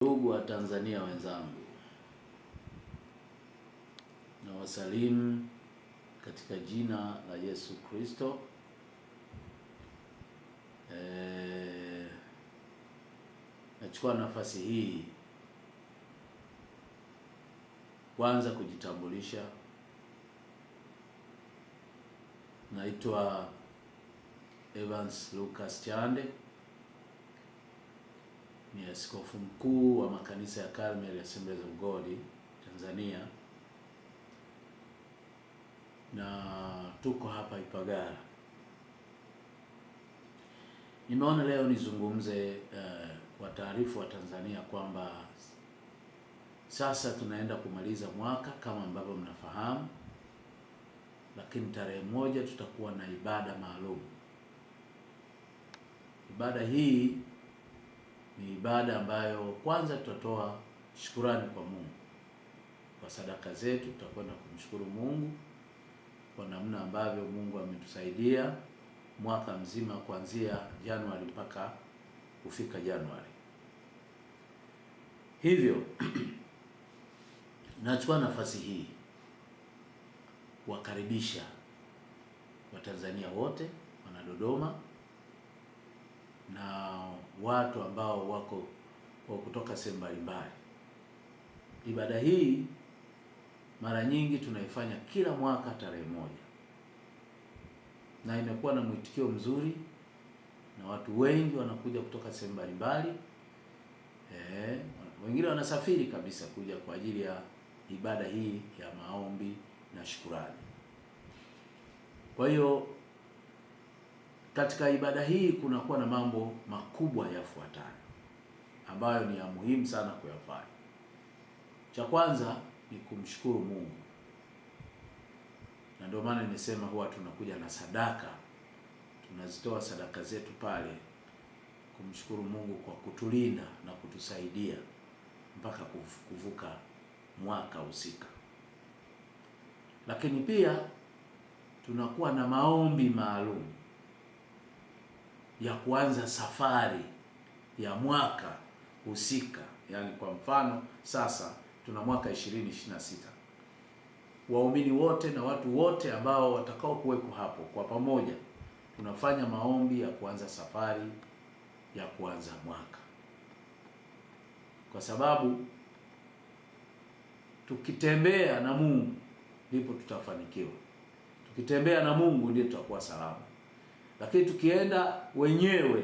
Ndugu wa Tanzania wenzangu, na wasalimu katika jina la Yesu Kristo. Nachukua nafasi hii kwanza kujitambulisha. Naitwa Evans Lucas Chande, ni askofu mkuu wa makanisa ya Carmel Assemblies of God Tanzania, na tuko hapa Ipagala. Nimeona leo nizungumze kwa taarifa wa Tanzania kwamba sasa tunaenda kumaliza mwaka kama ambavyo mnafahamu, lakini tarehe moja tutakuwa na ibada maalum. Ibada hii ni ibada ambayo kwanza tutatoa shukurani kwa Mungu kwa sadaka zetu. Tutakwenda kumshukuru Mungu kwa namna ambavyo Mungu ametusaidia mwaka mzima kuanzia Januari mpaka kufika Januari. Hivyo nachukua nafasi hii kuwakaribisha Watanzania wote, wana Dodoma na watu ambao wako kutoka sehemu mbalimbali. Ibada hii mara nyingi tunaifanya kila mwaka tarehe moja, na imekuwa na mwitikio mzuri na watu wengi wanakuja kutoka sehemu mbalimbali. Wengine wanasafiri kabisa kuja kwa ajili ya ibada hii ya maombi na shukurani. Kwa hiyo katika ibada hii kunakuwa na mambo makubwa yafuatayo ambayo ni ya muhimu sana kuyafanya. Cha kwanza ni kumshukuru Mungu, na ndio maana nimesema huwa tunakuja na sadaka, tunazitoa sadaka zetu pale kumshukuru Mungu kwa kutulinda na kutusaidia mpaka kuvuka mwaka husika. Lakini pia tunakuwa na maombi maalum ya kuanza safari ya mwaka husika. Yaani kwa mfano sasa tuna mwaka 2026. Waumini wote na watu wote ambao watakao kuweko hapo kwa pamoja tunafanya maombi ya kuanza safari ya kuanza mwaka, kwa sababu tukitembea na Mungu ndipo tutafanikiwa. Tukitembea na Mungu ndipo tutakuwa salama. Lakini tukienda wenyewe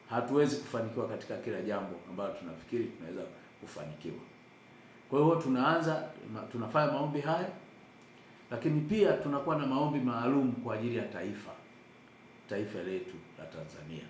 hatuwezi kufanikiwa katika kila jambo ambalo tunafikiri tunaweza kufanikiwa. Kwa hiyo tunafanya maombi haya, lakini pia tunakuwa na maombi maalum kwa ajili ya taifa letu la Tanzania.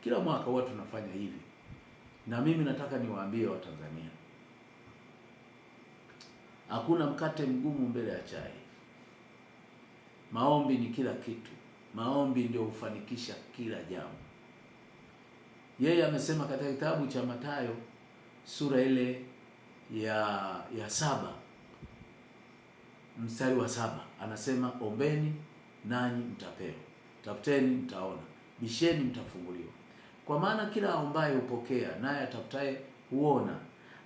Kila mwaka huwa tunafanya hivi, na mimi nataka niwaambie Watanzania, hakuna mkate mgumu mbele ya chai. Maombi ni kila kitu. Maombi ndio hufanikisha kila jambo. Yeye amesema katika kitabu cha Mathayo sura ile ya 7 mstari wa 7, anasema ombeni nanyi mtapewa, tafuteni mtaona, bisheni mtafunguliwa. Kwa maana kila aombaye hupokea, naye atafutaye huona,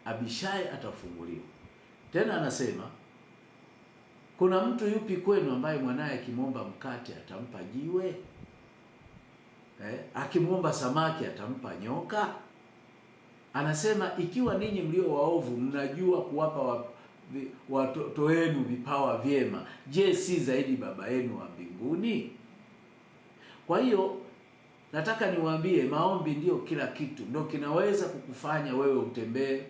abishaye atafunguliwa. Tena anasema, kuna mtu yupi kwenu ambaye mwanaye akimwomba mkate atampa jiwe? Akimwomba samaki atampa nyoka? Anasema, ikiwa ninyi mlio waovu mnajua kuwapa watoto wenu vipawa vyema, je, si zaidi Baba yenu wa mbinguni? Kwa hiyo nataka niwaambie, maombi ndio kila kitu, ndio kinaweza kukufanya wewe utembee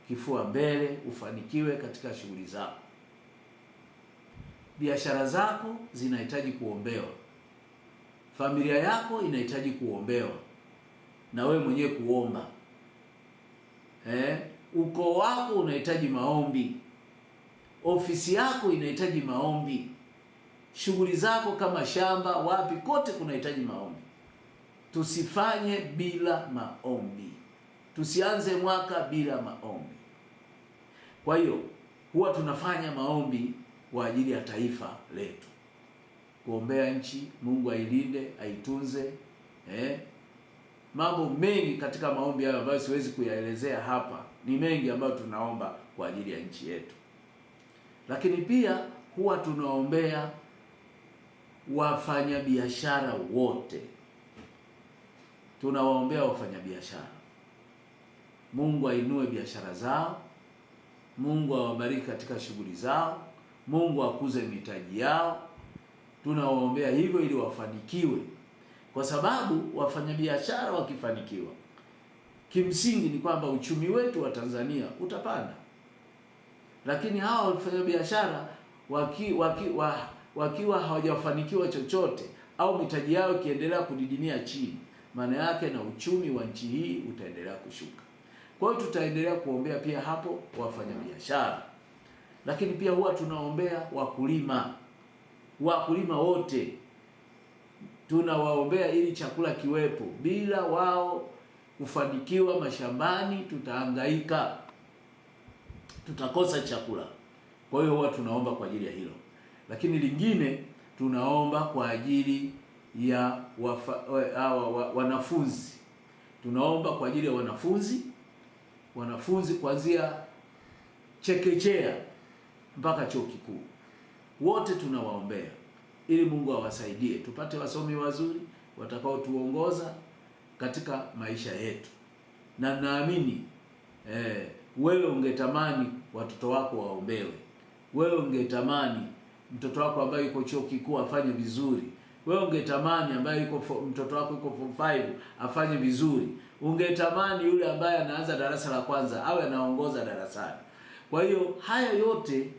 kifua mbele, ufanikiwe katika shughuli zako. Biashara zako zinahitaji kuombewa, familia yako inahitaji kuombewa, na wewe mwenyewe kuomba. Ukoo wako unahitaji maombi, ofisi yako inahitaji maombi, shughuli zako kama shamba, wapi, kote kunahitaji maombi. Tusifanye bila maombi, tusianze mwaka bila maombi. Kwa hiyo huwa tunafanya maombi kwa ajili ya taifa letu, kuombea nchi, Mungu ailinde, aitunze, mambo mengi katika maombi hayo ambayo siwezi kuyaelezea hapa. Ni mengi ambayo tunaomba kwa ajili ya nchi yetu. Lakini pia huwa tunaombea wafanyabiashara wote. Tunawaombea wafanyabiashara. Mungu ainue biashara zao. Mungu awabariki katika shughuli zao. Mungu akuze mitaji yao. Tunawaombea hivyo ili wafanikiwe. Kwa sababu wafanyabiashara wakifanikiwa, kimsingi ni kwamba uchumi wetu wa Tanzania utapanda. Lakini hawa wafanyabiashara wakiwa hawajafanikiwa chochote au mitaji yao ikiendelea kudidimia chini, maana yake na uchumi wa nchi hii utaendelea kushuka. Kwa hiyo tutaendelea kuombea pia hapo wafanyabiashara. Lakini pia huwa tunaombea wakulima wote. Tunawaombea ili chakula kiwepo. Bila wao kufanikiwa mashambani, tutahangaika, tutakosa chakula. Kwa hiyo huwa tunaomba kwa ajili ya hilo. Lakini lingine, tunaomba kwa ajili ya wanafunzi. Tunaomba kwa ajili ya wanafunzi kuanzia chekechea mpaka chuo kikuu. Wote tunawaombea ili Mungu awasaidie tupate wasomi wazuri watakao tuongoza katika maisha yetu. Na naamini wewe ungetamani watoto wako waombewe. Wewe ungetamani mtoto wako ambaye yuko chuo kikuu afanye vizuri. Wewe ungetamani ambaye mtoto wako yuko form 5 afanye vizuri. Ungetamani yule ambaye anaanza darasa la kwanza awe anaongoza darasani. Kwa hiyo haya yote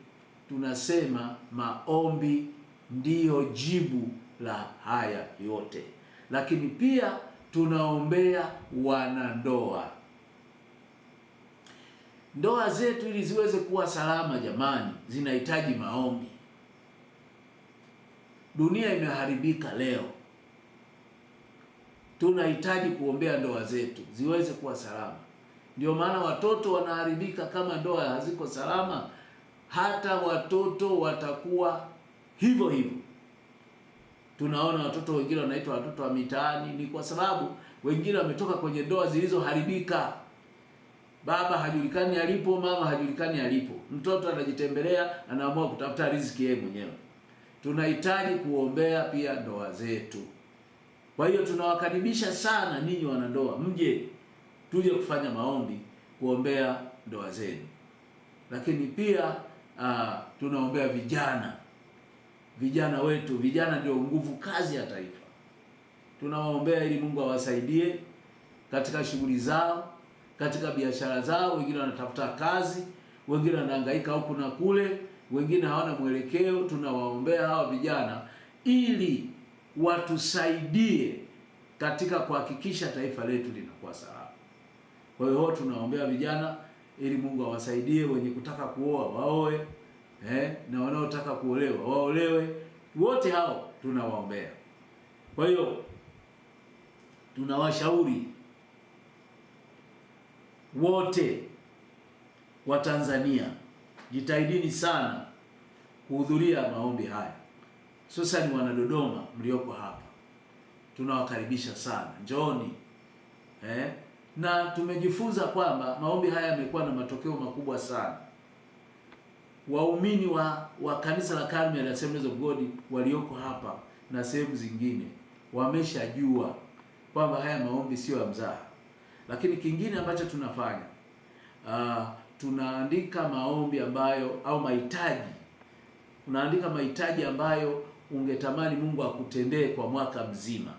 tunasema maombi ndiyo jibu la haya yote. Lakini pia tunaombea wanandoa. Ndoa zetu ili ziweze kuwa salama, jamani, zinahitaji maombi. Dunia imeharibika leo. Tunahitaji kuombea ndoa zetu ziweze kuwa salama. Ndio maana watoto wanaharibika kama ndoa haziko salama. Hata watoto watakuwa hivyo hivyo. Tunaona watoto wengine wanaitwa watoto wa mitaani, ni kwa sababu wengine wametoka kwenye ndoa zilizoharibika. Baba hajulikani alipo, mama hajulikani alipo. Mtoto anajitembelea, anaamua kutafuta riziki yeye mwenyewe. Tunahitaji kuombea pia ndoa zetu. Kwa hiyo tunawakaribisha sana ninyi wanandoa, mje tuje kufanya maombi kuombea ndoa zenu. Lakini pia tunaombea vijana wetu. Vijana ndio nguvu kazi ya taifa. Tunawaombea ili Mungu awasaidie katika shughuli zao, katika biashara zao. Wengine wanatafuta kazi, wengine wanahangaika huku na kule, wengine hawana mwelekeo. Tunawaombea hawa vijana ili watusaidie katika kuhakikisha taifa letu linakuwa salama. Kwa hiyo tunaombea vijana ili Mungu awasaidie. Wenye kutaka kuoa waoe, na wanaotaka kuolewa waolewe. Wote hao tunawaombea. Kwa hiyo tunawashauri wote wa Tanzania, jitahidini sana kuhudhuria maombi haya. Sasa ni Wanadodoma mlioko hapa, tunawakaribisha sana, njooni. Na tumejifunza kwamba maombi haya yamekuwa na matokeo makubwa sana. Waumini wa kanisa la Carmel Assemblies of God walioko hapa na sehemu zingine wameshajua kwamba haya maombi sio ya mzaha. Lakini kingine ambacho tunafanya, tunaandika maombi ambayo au mahitaji. Unaandika mahitaji ambayo ungetamani Mungu akutendee kwa mwaka mzima.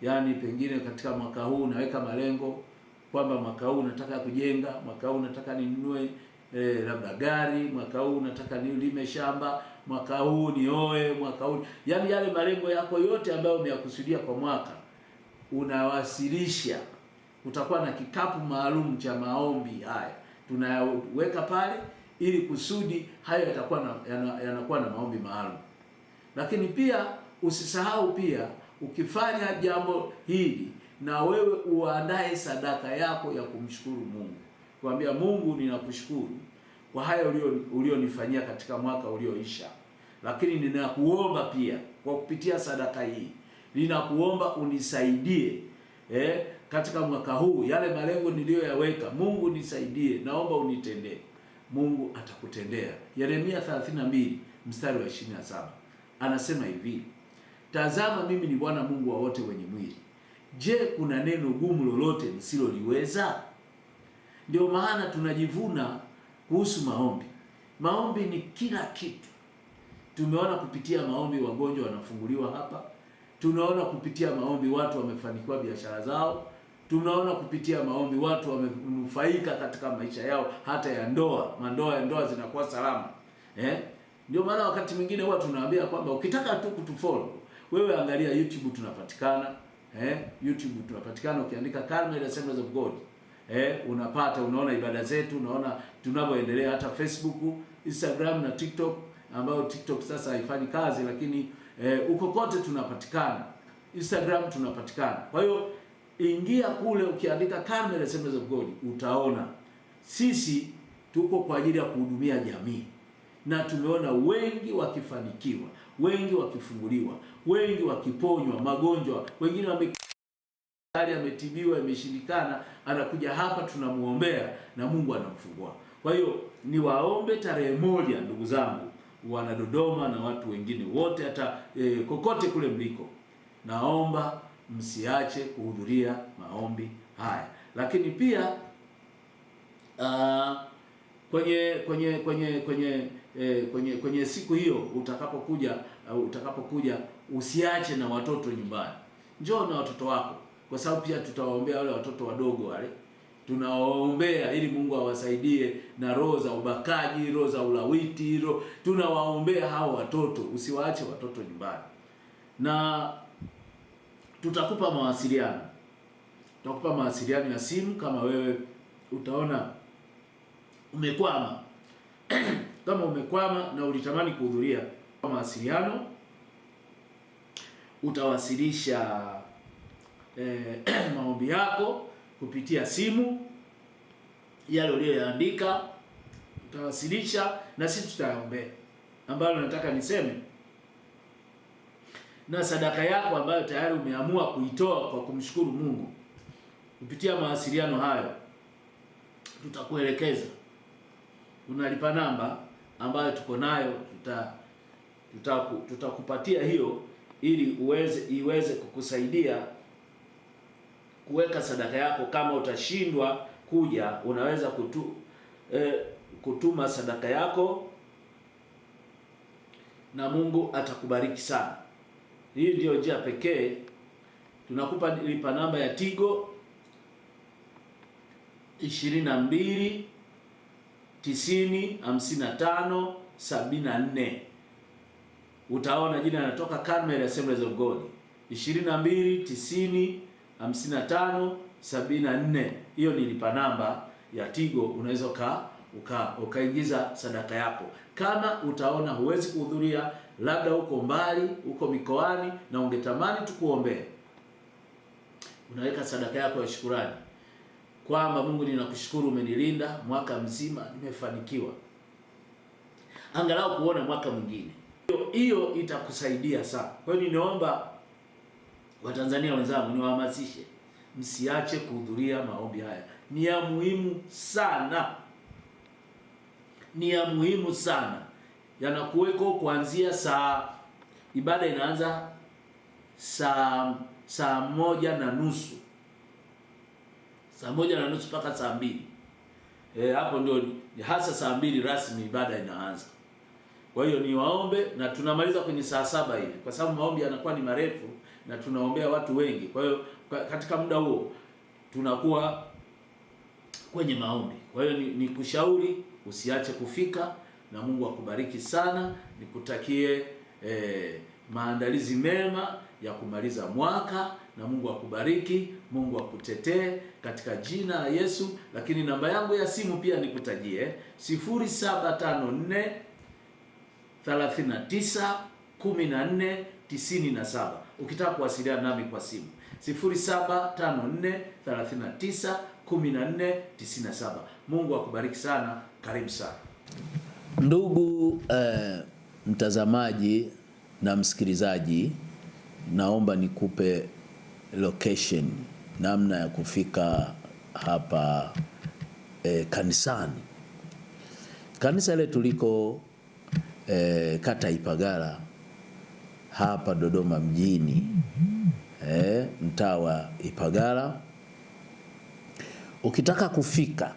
Yaani pengine katika mwaka huu unaweka malengo kwamba mwaka huu nataka kujenga, mwaka huu nataka ninunue labda gari, mwaka huu nataka nilime shamba, mwaka huu nioe, mwaka huu, yaani yale malengo yako yote ambayo umeyakusudia kwa mwaka unawasilisha. Utakuwa na kikapu maalum cha maombi haya tunayaweka pale ili kusudi hayo yanakuwa na maombi maalum. Lakini pia usisahau pia, ukifanya jambo hili na wewe uandae sadaka yako ya kumshukuru Mungu. Kuambia Mungu, ninakushukuru kwa haya ulionifanyia katika mwaka ulioisha. Lakini ninakuomba pia kwa kupitia sadaka hii, ninakuomba unisaidie katika mwaka huu, yale malengo niliyoyaweka, Mungu nisaidie, naomba unitendee. Mungu atakutendea. Yeremia 32 mstari wa 27 anasema hivi, tazama mimi ni Bwana Mungu wa wote wenye mwili. Je, kuna neno gumu lolote nisiloliweza? Ndio maana tunajivuna kuhusu maombi. Maombi ni kila kitu. Tumeona kupitia maombi wagonjwa wanafunguliwa hapa. Tunaona kupitia maombi watu wamefanikiwa biashara zao. Tunaona kupitia maombi watu wamenufaika katika maisha yao, hata ya ndoa. Mandoa ya ndoa zinakuwa salama. Ndio maana wakati mwingine huwa tunaambia kwamba ukitaka tu kutufollow, wewe angalia YouTube tunapatikana. YouTube tunapatikana, ukiandika Carmel Assemblies of God. Unapata, unaona ibada zetu, unaona tunavyoendelea, hata Facebook, Instagram na TikTok, ambayo TikTok sasa haifanyi kazi, lakini uko kote tunapatikana. Instagram tunapatikana. Kwa hiyo ingia kule, ukiandika Carmel Assemblies of God utaona sisi tuko kwa ajili ya kuhudumia jamii, na tumeona wengi wakifanikiwa, wengi wakifunguliwa, wengi wakiponywa magonjwa, wengine ametibiwa imeshindikana, anakuja hapa tunamuombea na Mungu anamfungua. Kwa hiyo niwaombe tarehe 1, ndugu zangu wana Dodoma na watu wengine wote, hata kokote kule mliko, naomba msiache kuhudhuria maombi haya. Lakini pia kwenye siku hiyo utakapokuja usiache na watoto nyumbani. Njoo na watoto wako, kwa sababu pia tutawaombea wale watoto wadogo wale. Tunawaombea ili Mungu awasaidie na roho za ubakaji, roho za ulawiti, tunawaombea hao watoto. Usiwaache watoto nyumbani. Na tutakupa mawasiliano. Tutakupa mawasiliano ya simu kama wewe utaona umekwama. Kama umekwama na ulitamani kuhudhuria mawasiliano, utawasilisha maombi yako kupitia simu, yale uliyoandika utawasilisha na sisi tutayaombea. Ambalo nataka niseme, na sadaka yako ambayo tayari umeamua kuitoa kwa kumshukuru Mungu, kupitia mawasiliano hayo tutakuelekeza. Unalipa namba ambayo tuko nayo, tutakupatia hiyo ili iweze kukusaidia kuweka sadaka yako. Kama utashindwa kuja, unaweza kutuma sadaka yako na Mungu atakubariki sana. Hii ndio njia pekee. Tunakupa lipa namba ya Tigo 22 90 55 74. Utaona jina linatoka Carmel Assemblies of God. 22 90 55 74. Hiyo ni lipa namba ya Tigo. Unaweza ukaingiza sadaka yako. Kama utaona huwezi kuhudhuria, labda uko mbali, uko mikoani na ungetamani tukuombee, unaweka sadaka yako ya shukrani kwamba Mungu, ninakushukuru umenilinda mwaka mzima, nimefanikiwa angalau kuona mwaka mwingine. Hiyo itakusaidia sana. Kwa hiyo ninaomba Watanzania wenzangu, niwahamasishe msiache kuhudhuria maombi haya. Ni ya muhimu sana. Ni ya muhimu sana. Yanakuweko kuanzia ibada inaanza saa 1:30. Saa 1:30 mpaka saa 2. Hapo ndio hasa saa 2 rasmi ibada inaanza. Kwa hiyo niwaombe, na tunamaliza kwenye saa 7 hivi, kwa sababu maombi yanakuwa ni marefu na tunaombea watu wengi. Kwa hiyo katika muda huo tunakuwa kwenye maombi. Kwa hiyo nikushauri usiache kufika, na Mungu akubariki sana. Nikutakie maandalizi mema ya kumaliza mwaka, na Mungu akubariki, Mungu akutetee katika jina la Yesu. Lakini namba yangu ya simu pia nikutajie 0754 39 14 97. Ukitaka kuwasiliana nami kwa simu 0754 39 14 97. Mungu akubariki sana. Karibu sana ndugu mtazamaji na msikilizaji, naomba nikupe location namna ya kufika hapa kanisani. Kanisa letu liko kata Ipagala hapa Dodoma mjini, mtaa wa Ipagala. Ukitaka kufika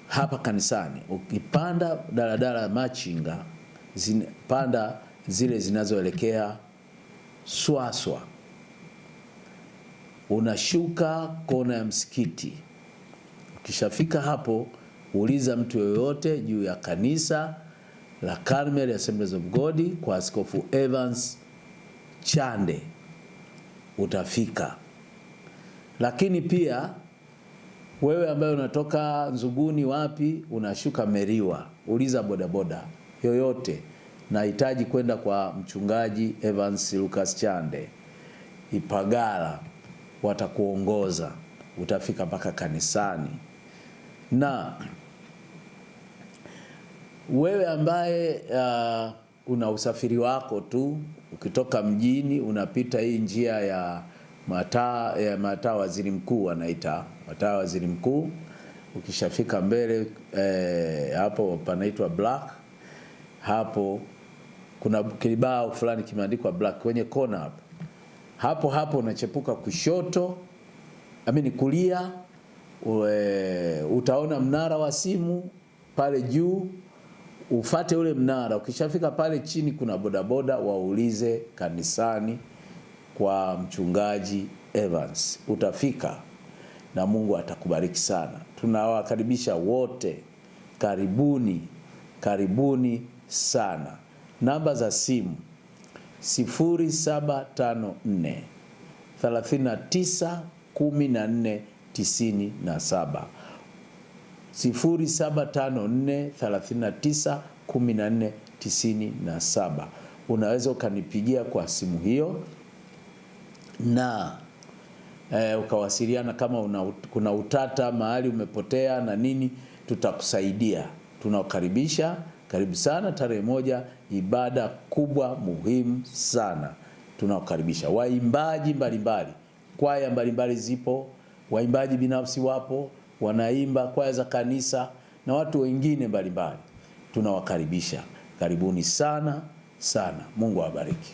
hapa kanisani, ukipanda daladala Machinga, panda zile zinazoelekea Swaswa, unashuka kona ya msikiti. Ukishafika hapo, uliza mtu yoyote juu ya kanisa la Carmel Assemblies of God kwa Askofu Evans Chande, utafika. Lakini pia wewe ambaye unatoka Nzuguni wapi, unashuka Meriwa, uliza bodaboda yoyote, nahitaji kwenda kwa mchungaji Evans Lucas Chande Ipagala, watakuongoza, utafika mpaka kanisani. Na wewe ambaye una usafiri wako tu, ukitoka mjini unapita hii njia ya mataa Waziri Mkuu, anaita mataa Waziri Mkuu. Ukishafika mbele hapo panaitwa Black, hapo kuna kibao fulani kimeandikwa Black kwenye kona hapo unachepuka kushoto, kulia, utaona mnara wa simu pale juu, ufate ule mnara. Ukishafika pale chini kuna bodaboda, waulize kanisani kwa mchungaji Evans, utafika na Mungu atakubariki sana. Tunawakaribisha wote, karibuni sana. Namba za simu 0754 39 14 97, 0754 39 14 97. Unaweza ukanipigia kwa simu hiyo na ukawasiliana kama kuna utata mahali umepotea na nini, tutakusaidia. Tunakukaribisha, karibu sana. Tarehe 1, ibada kubwa muhimu sana. Tunakukaribisha. Waimbaji mbalimbali, kwaya mbalimbali zipo, waimbaji binafsi wapo, wanaimba kwaya za kanisa na watu wengine mbalimbali. Tunawakaribisha. Karibuni sana sana. Mungu awabariki.